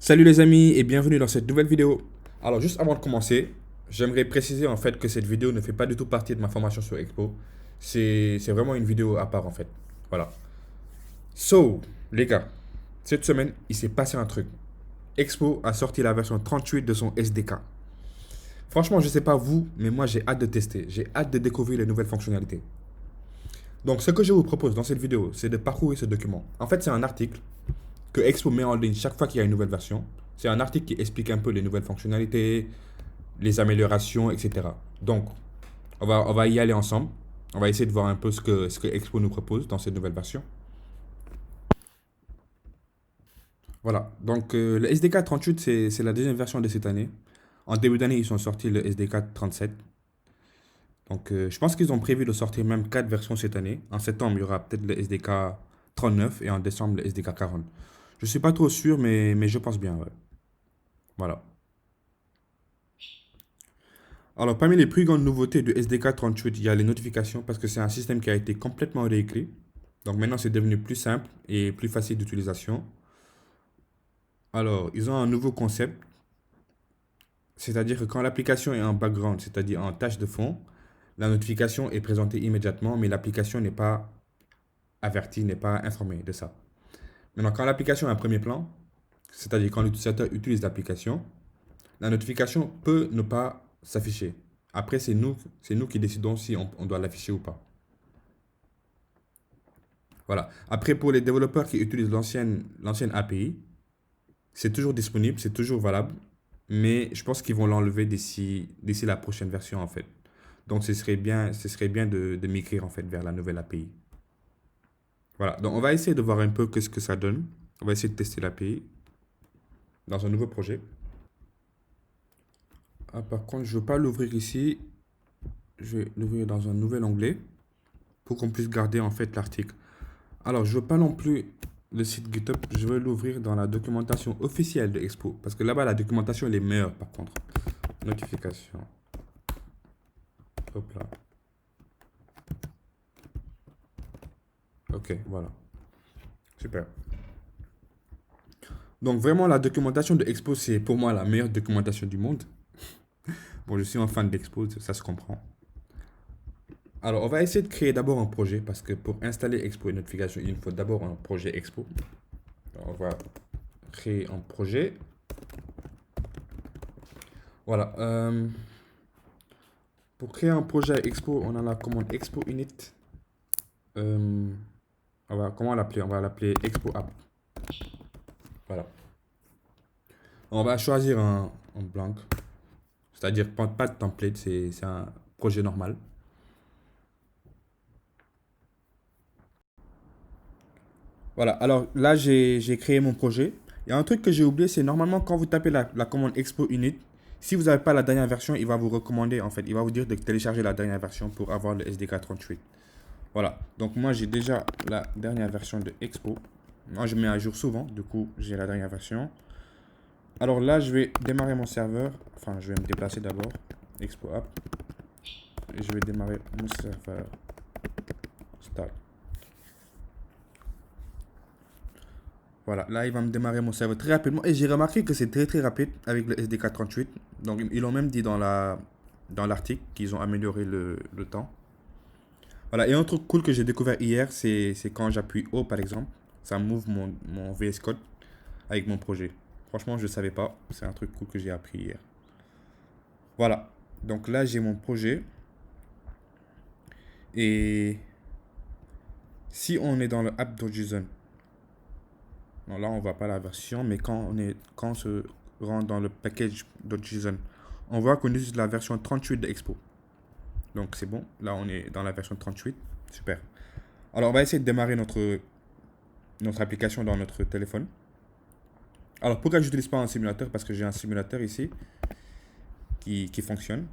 Salut les amis et bienvenue dans cette nouvelle vidéo. Alors juste avant de commencer, j'aimerais préciser en fait que cette vidéo ne fait pas du tout partie de ma formation sur Expo. C'est vraiment une vidéo à part en fait. Voilà. So, les gars, cette semaine, il s'est passé un truc. Expo a sorti la version 38 de son SDK. Franchement, je sais pas vous, mais moi j'ai hâte de tester. J'ai hâte de découvrir les nouvelles fonctionnalités. Donc ce que je vous propose dans cette vidéo, c'est de parcourir ce document. En fait, c'est un article que Expo met en ligne chaque fois qu'il y a une nouvelle version. C'est un article qui explique un peu les nouvelles fonctionnalités, les améliorations, etc. Donc, on va y aller ensemble. On va essayer de voir un peu ce que Expo nous propose dans cette nouvelle version. Voilà. Donc, le SDK 38, c'est la deuxième version de cette année. En début d'année, ils sont sortis le SDK 37. Donc, je pense qu'ils ont prévu de sortir même 4 versions cette année. En septembre, il y aura peut-être le SDK 39 et en décembre, le SDK 40. Je ne suis pas trop sûr, mais je pense bien. Ouais. Voilà. Alors, parmi les plus grandes nouveautés du SDK 38, il y a les notifications parce que c'est un système qui a été complètement réécrit. Donc maintenant, c'est devenu plus simple et plus facile d'utilisation. Alors, ils ont un nouveau concept, c'est-à-dire que quand l'application est en background, c'est-à-dire en tâche de fond, la notification est présentée immédiatement, mais l'application n'est pas avertie, n'est pas informée de ça. Maintenant, quand l'application est en premier plan, c'est-à-dire quand l'utilisateur utilise l'application, la notification peut ne pas s'afficher. Après, c'est nous qui décidons si on doit l'afficher ou pas. Voilà. Après, pour les développeurs qui utilisent l'ancienne API, c'est toujours disponible, c'est toujours valable, mais je pense qu'ils vont l'enlever d'ici la prochaine version en fait. Donc ce serait bien de migrer en fait vers la nouvelle API. Voilà. Donc on va essayer de voir un peu qu'est-ce que ça donne. On va essayer de tester l'API dans un nouveau projet. Ah, par contre, je ne veux pas l'ouvrir ici. Je vais l'ouvrir dans un nouvel onglet pour qu'on puisse garder en fait l'article. Alors, je veux pas non plus le site GitHub, je veux l'ouvrir dans la documentation officielle de Expo. Parce que là-bas, la documentation, elle est meilleure par contre. Notification. Hop là. Ok, voilà. Super. Donc, vraiment, la documentation de Expo, c'est pour moi la meilleure documentation du monde. Bon, je suis un fan d'Expo, ça se comprend. Alors, on va essayer de créer d'abord un projet. Parce que pour installer Expo et Notification, il faut d'abord un projet Expo. Alors, on va créer un projet. Voilà. Pour créer un projet Expo, on a la commande Expo Init. Euh, comment l'appeler? On va l'appeler Expo App. Voilà. On va choisir un blanc, c'est-à-dire pas de template, c'est un projet normal. Voilà, alors là j'ai créé mon projet. Il y a un truc que j'ai oublié, c'est normalement quand vous tapez la commande Expo Init, si vous n'avez pas la dernière version, il va vous recommander en fait, il va vous dire de télécharger la dernière version pour avoir le SDK 38. Voilà, donc moi j'ai déjà la dernière version de Expo. Moi je mets à jour souvent, du coup j'ai la dernière version. Alors là, je vais démarrer mon serveur. Enfin, je vais me déplacer d'abord. Expo App. Et je vais démarrer mon serveur. Start. Voilà, là, il va me démarrer mon serveur très rapidement. Et j'ai remarqué que c'est très très rapide avec le SDK 38. Donc, ils l'ont même dit dans l'article qu'ils ont amélioré le temps. Voilà, et un truc cool que j'ai découvert hier, c'est quand j'appuie O par exemple, ça m'ouvre mon VS Code avec mon projet. Franchement, je ne savais pas. C'est un truc cool que j'ai appris hier. Voilà, donc là, j'ai mon projet. Et si on est dans le app.json, bon, là on voit pas la version, mais quand on se rend dans le package.json, on voit qu'on utilise la version 38 de Expo. Donc c'est bon, là on est dans la version 38. Super. Alors on va essayer de démarrer notre application dans notre téléphone. Alors pourquoi je n'utilise pas un simulateur? Parce que j'ai un simulateur ici qui fonctionne.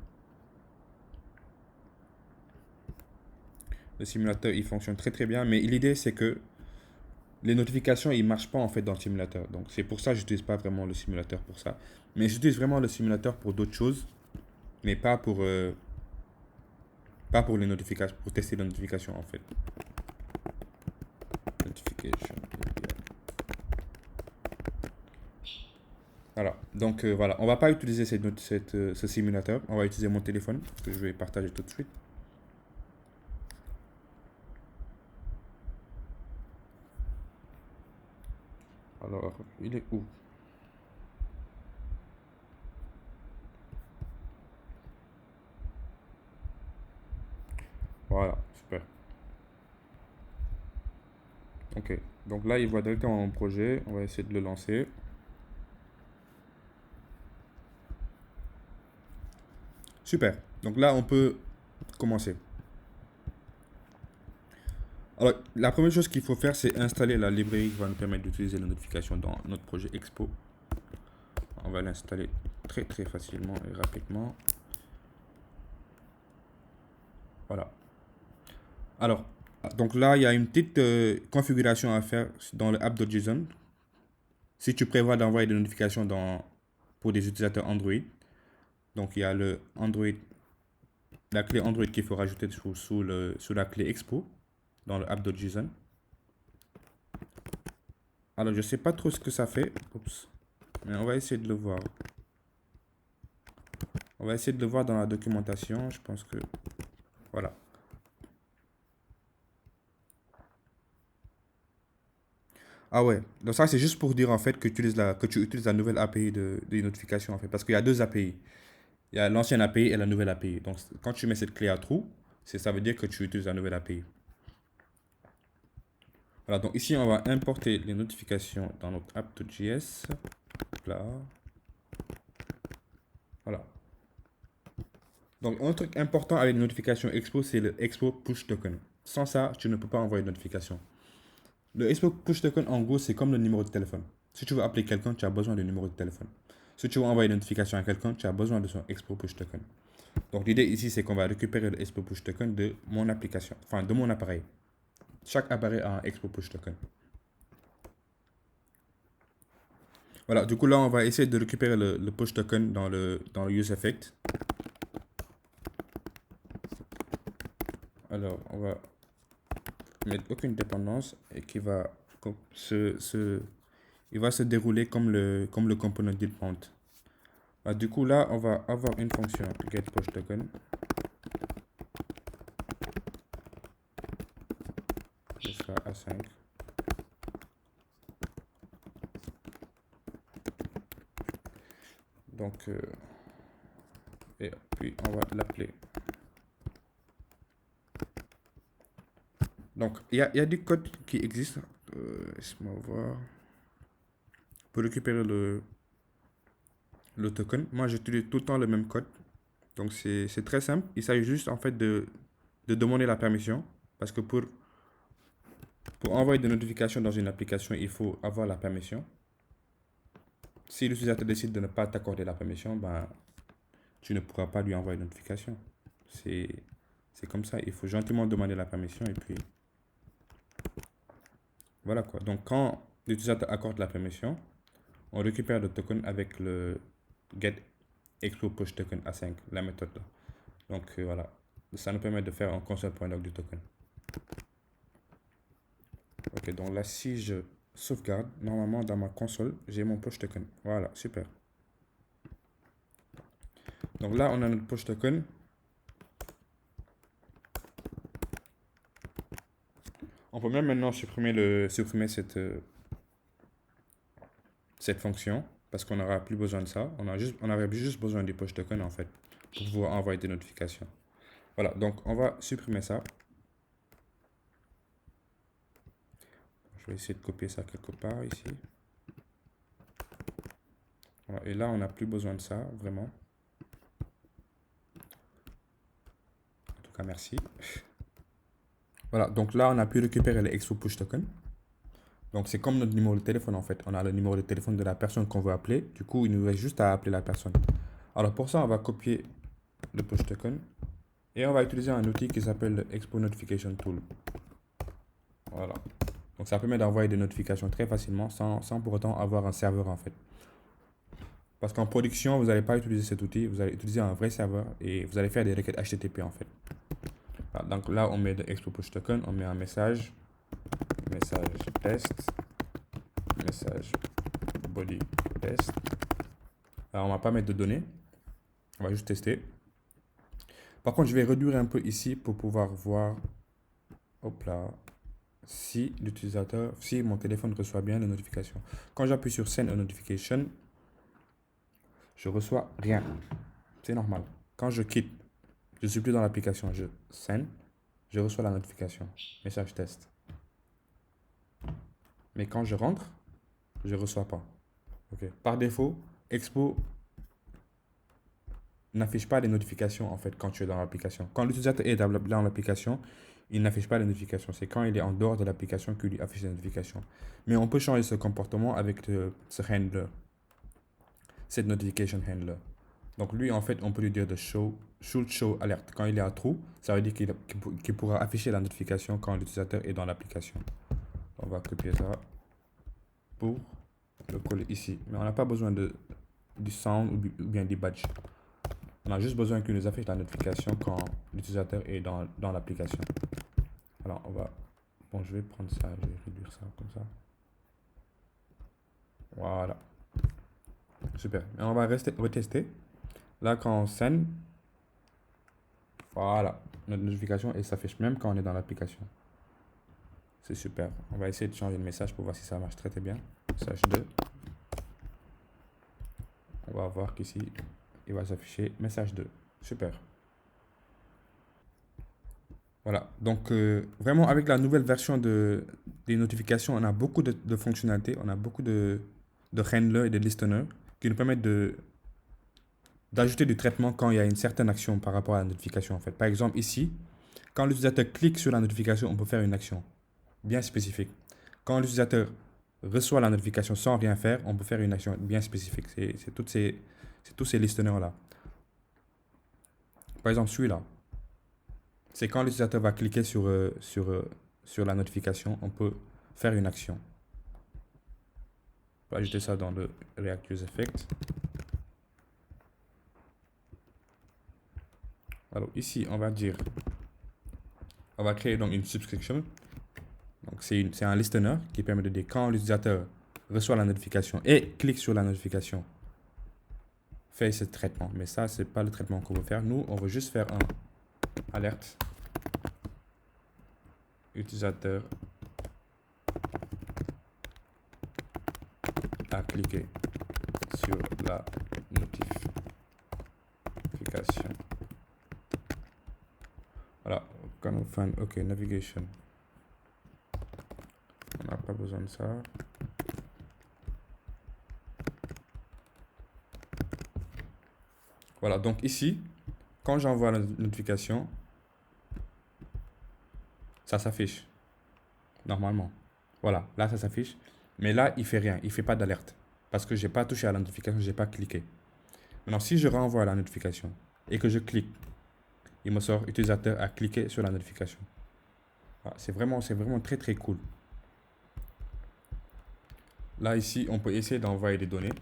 Le simulateur il fonctionne très très bien, mais l'idée c'est que les notifications, ils ne marchent pas en fait dans le simulateur. Donc c'est pour ça que je n'utilise pas vraiment le simulateur pour ça. Mais j'utilise vraiment le simulateur pour d'autres choses, mais pas pour les notifications, pour tester les notifications en fait. Notification. Voilà. Donc voilà, on va pas utiliser ce simulateur. On va utiliser mon téléphone que je vais partager tout de suite. Alors, il est où? Voilà, super. Ok. Donc là, il voit directement mon projet. On va essayer de le lancer. Super. Donc là, on peut commencer. Alors, la première chose qu'il faut faire, c'est installer la librairie qui va nous permettre d'utiliser les notifications dans notre projet Expo. On va l'installer très très facilement et rapidement. Voilà. Alors, donc là, il y a une petite configuration à faire dans le app.json. Si tu prévois d'envoyer des notifications pour des utilisateurs Android, donc il y a la clé Android qu'il faut rajouter sous la clé Expo dans le app.json. Alors, je ne sais pas trop ce que ça fait. Oups. Mais on va essayer de le voir. On va essayer de le voir dans la documentation. Je pense que... Voilà. Ah ouais. Donc ça, c'est juste pour dire en fait que tu utilises la nouvelle API des notifications en fait. Parce qu'il y a deux API. Il y a l'ancienne API et la nouvelle API. Donc quand tu mets cette clé à trous, ça veut dire que tu utilises la nouvelle API. Voilà, donc ici, on va importer les notifications dans notre app.js. Là. Voilà. Donc, un truc important avec les notifications Expo, c'est le Expo Push Token. Sans ça, tu ne peux pas envoyer de notification. Le Expo Push Token, en gros, c'est comme le numéro de téléphone. Si tu veux appeler quelqu'un, tu as besoin du numéro de téléphone. Si tu veux envoyer une notification à quelqu'un, tu as besoin de son Expo Push Token. Donc, l'idée ici, c'est qu'on va récupérer le Expo Push Token de mon application, enfin de mon appareil. Chaque appareil a un Expo Push Token. Voilà, du coup, là, on va essayer de récupérer le Push Token dans le useEffect. Alors, on va mettre aucune dépendance et qui va il va se dérouler comme le component depend. Du coup, là, on va avoir une fonction getPushToken qui sera A5. Donc, et puis on va l'appeler. Donc, il y a du code qui existe. Laisse-moi voir. Pour récupérer le token, moi j'utilise tout le temps le même code. Donc, c'est très simple. Il s'agit juste en fait de demander la permission. Parce que pour envoyer des notifications dans une application, il faut avoir la permission. Si l'utilisateur décide de ne pas t'accorder la permission, ben, tu ne pourras pas lui envoyer une notification. C'est comme ça. Il faut gentiment demander la permission et puis voilà quoi. Donc quand l'utilisateur accorde la permission, on récupère le token avec le get expo push token A5, la méthode là. Donc voilà. Ça nous permet de faire un console.log du token. Ok, donc là, si je sauvegarde, normalement dans ma console, j'ai mon push token. Voilà, super. Donc là, on a notre push token. On peut même maintenant supprimer cette fonction parce qu'on n'aura plus besoin de ça. On avait juste besoin du push token en fait pour pouvoir envoyer des notifications. Voilà, donc on va supprimer ça. Je vais essayer de copier ça quelque part ici. Voilà, et là, on n'a plus besoin de ça, vraiment. En tout cas, merci. Voilà, donc là, on a pu récupérer les expo push token. Donc, c'est comme notre numéro de téléphone, en fait. On a le numéro de téléphone de la personne qu'on veut appeler. Du coup, il nous reste juste à appeler la personne. Alors, pour ça, on va copier le push token. Et on va utiliser un outil qui s'appelle le Expo Notification Tool. Voilà. Donc, ça permet d'envoyer des notifications très facilement sans pour autant avoir un serveur, en fait. Parce qu'en production, vous n'allez pas utiliser cet outil. Vous allez utiliser un vrai serveur et vous allez faire des requêtes HTTP, en fait. Voilà, donc là, on met le Expo Push Token. On met un message test, message body test. Alors, on va pas mettre de données. On va juste tester. Par contre, je vais réduire un peu ici pour pouvoir voir, hop là, si l'utilisateur, si mon téléphone reçoit bien les notifications. Quand j'appuie sur Send a Notification, je reçois rien. C'est normal. Quand je quitte, je suis plus dans l'application, je Send, je reçois la notification. Message test. Mais quand je rentre, je ne reçois pas. Ok. Par défaut, Expo n'affiche pas les notifications en fait quand tu es dans l'application. Quand l'utilisateur est dans l'application, il n'affiche pas les notifications. C'est quand il est en dehors de l'application qu'il lui affiche les notifications. Mais on peut changer ce comportement avec ce handler, cette notification handler. Donc lui, en fait, on peut lui dire de should show alert. Quand il est à true, ça veut dire qu'il pourra afficher la notification quand l'utilisateur est dans l'application. On va copier ça pour le coller ici. Mais on n'a pas besoin du sound ou bien du badge. On a juste besoin qu'il nous affiche la notification quand l'utilisateur est dans l'application. Alors, bon, je vais prendre ça, je vais réduire ça comme ça. Voilà. Super. Et on va retester. Là, quand on send, voilà, notre notification, elle s'affiche même quand on est dans l'application. C'est super. On va essayer de changer le message pour voir si ça marche très bien. Message 2. On va voir qu'ici, il va s'afficher message 2. Super. Voilà. Donc, vraiment, avec la nouvelle version des notifications, on a beaucoup de fonctionnalités. On a beaucoup de handlers et de listeners qui nous permettent d'ajouter du traitement quand il y a une certaine action par rapport à la notification. En fait. Par exemple, ici, quand l'utilisateur clique sur la notification, on peut faire une action bien spécifique. Quand l'utilisateur reçoit la notification sans rien faire, on peut faire une action bien spécifique. C'est tous ces listeners-là. Par exemple, celui-là. C'est quand l'utilisateur va cliquer sur la notification, on peut faire une action. On va ajouter ça dans le React Use Effect. Alors ici, on va créer donc une subscription. Donc c'est un listener qui permet de dire quand l'utilisateur reçoit la notification et clique sur la notification, fait ce traitement. Mais ça, c'est pas le traitement qu'on veut faire. Nous, on veut juste faire un alerte utilisateur a cliqué sur la notification. Voilà, quand on fait OK, navigation. On n'a pas besoin de ça. Voilà, donc ici, quand j'envoie la notification, ça s'affiche. Normalement. Voilà, là ça s'affiche. Mais là, il fait rien. Il fait pas d'alerte. Parce que j'ai pas touché à la notification, j'ai pas cliqué. Maintenant, si je renvoie la notification et que je clique, il me sort utilisateur a cliqué sur la notification. Voilà, c'est vraiment très très cool. Là, ici, on peut essayer d'envoyer des données.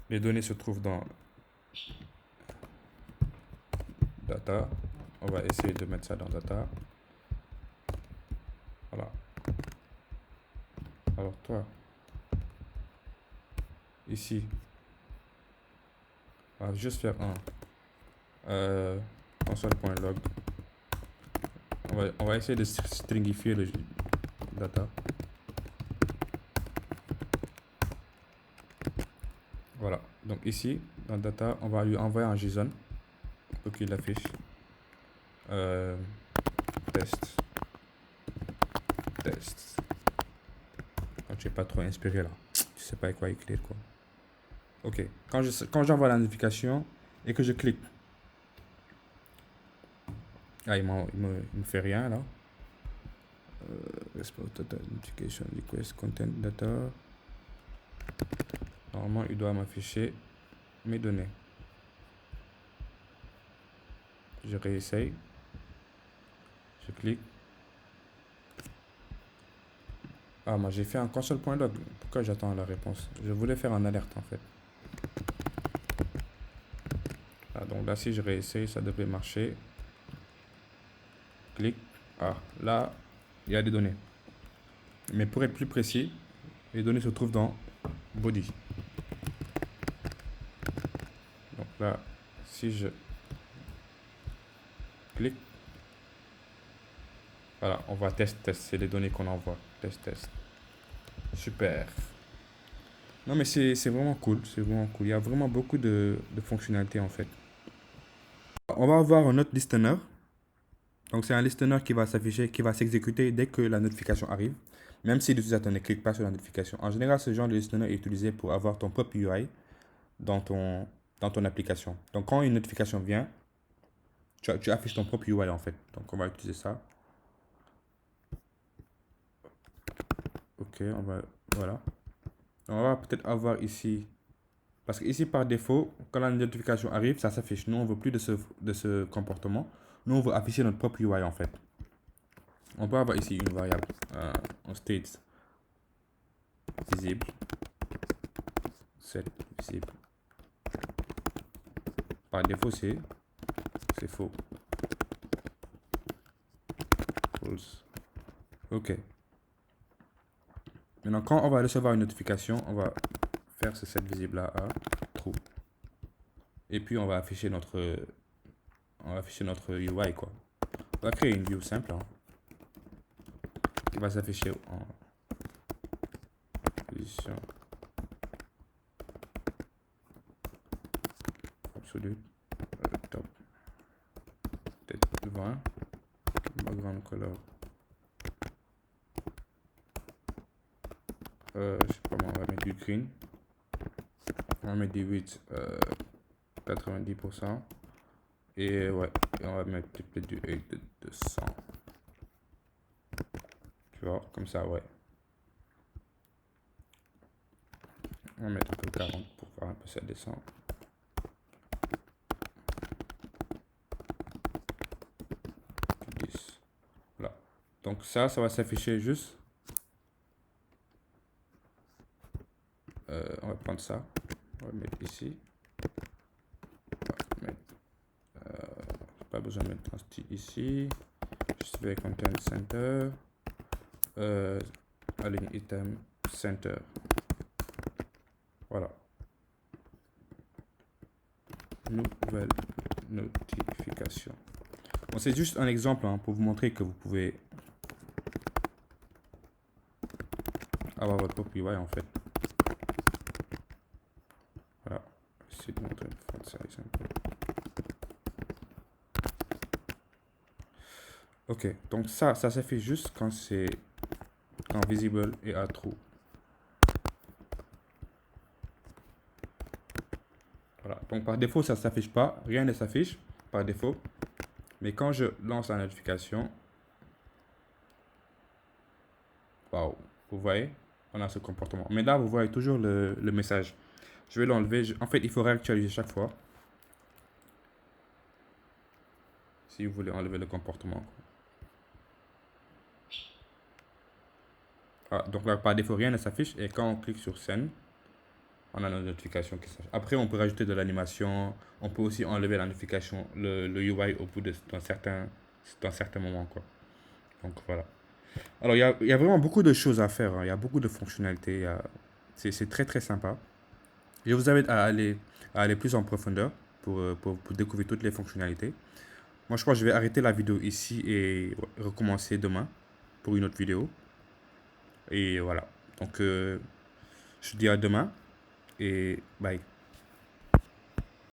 Les données se trouvent dans Data. On va essayer de mettre ça dans Data. Voilà. Alors, toi, ici, on va juste faire un console.log. On va essayer de stringifier le data. Voilà. Donc ici, dans data, on va lui envoyer un JSON pour qu'il affiche test. Donc, je n'ai pas trop inspiré là. Je sais pas avec quoi écrire quoi. Ok. Quand j'envoie la notification et que je clique, il me fait rien là. Notification request content data. Normalement, il doit m'afficher mes données. Je réessaye. Je clique. Ah, moi j'ai fait un console.log. Pourquoi j'attends la réponse? Je voulais faire un alerte en fait. Ah, donc là, si je réessaye, ça devrait marcher. Clique. Ah, là, il y a des données. Mais pour être plus précis, les données se trouvent dans body. Donc là, si je clique, voilà, on va test, c'est les données qu'on envoie. Test. Super. Non, mais c'est vraiment cool, c'est vraiment cool. Il y a vraiment beaucoup de fonctionnalités en fait. On va avoir un autre listener. Donc c'est un listener qui va s'afficher, qui va s'exécuter dès que la notification arrive, même si l'utilisateur ne clique pas sur la notification. En général, ce genre de listener est utilisé pour avoir ton propre UI dans ton application. Donc quand une notification vient, tu affiches ton propre UI en fait. Donc on va utiliser ça. Ok, voilà. On va peut-être avoir ici, parce que ici par défaut, quand la notification arrive, ça s'affiche. Nous, on veut plus de ce comportement. Nous, on veut afficher notre propre UI en fait. On peut avoir ici une variable en state visible, set visible. Par défaut, c'est faux. False. Ok. Maintenant, quand on va recevoir une notification, on va faire ce set visible là à true. Et puis on va afficher notre UI quoi. On va créer une view simple qui va s'afficher en position absolue, top, peut-être 20, background color, je sais pas moi, on va mettre du green, on va mettre du width 90%, et ouais, et on va mettre peut-être du 8 de 100. Tu vois, comme ça, ouais. On va mettre un peu 40 pour voir un peu ça descend. Voilà. Donc ça va s'afficher juste. On va prendre ça. On va mettre ici. Pas besoin de mettre un style ici. Juste avec content center. Align item center. Voilà. Nouvelle notification. Bon, c'est juste un exemple pour vous montrer que vous pouvez avoir votre propre UI en fait. Voilà. J'essaie de montrer font size un peu. Ok, donc ça s'affiche juste quand visible et à true. Voilà, donc par défaut ça ne s'affiche pas, rien ne s'affiche par défaut. Mais quand je lance la notification, waouh, vous voyez, on a ce comportement. Mais là, vous voyez toujours le message. Je vais l'enlever. En fait, il faut réactualiser chaque fois. Si vous voulez enlever le comportement. Ah, donc là, par défaut, rien ne s'affiche. Et quand on clique sur Send, on a notre notification qui s'affiche. Après, on peut rajouter de l'animation. On peut aussi enlever la notification, le UI au bout d'un certain moment, quoi. Donc voilà. Alors, il y a vraiment beaucoup de choses à faire. Il y a beaucoup de fonctionnalités. C'est très très sympa. Je vous invite à aller plus en profondeur pour découvrir toutes les fonctionnalités. Moi, je crois que je vais arrêter la vidéo ici et recommencer demain pour une autre vidéo. Et voilà. Donc, je vous dis à demain et bye.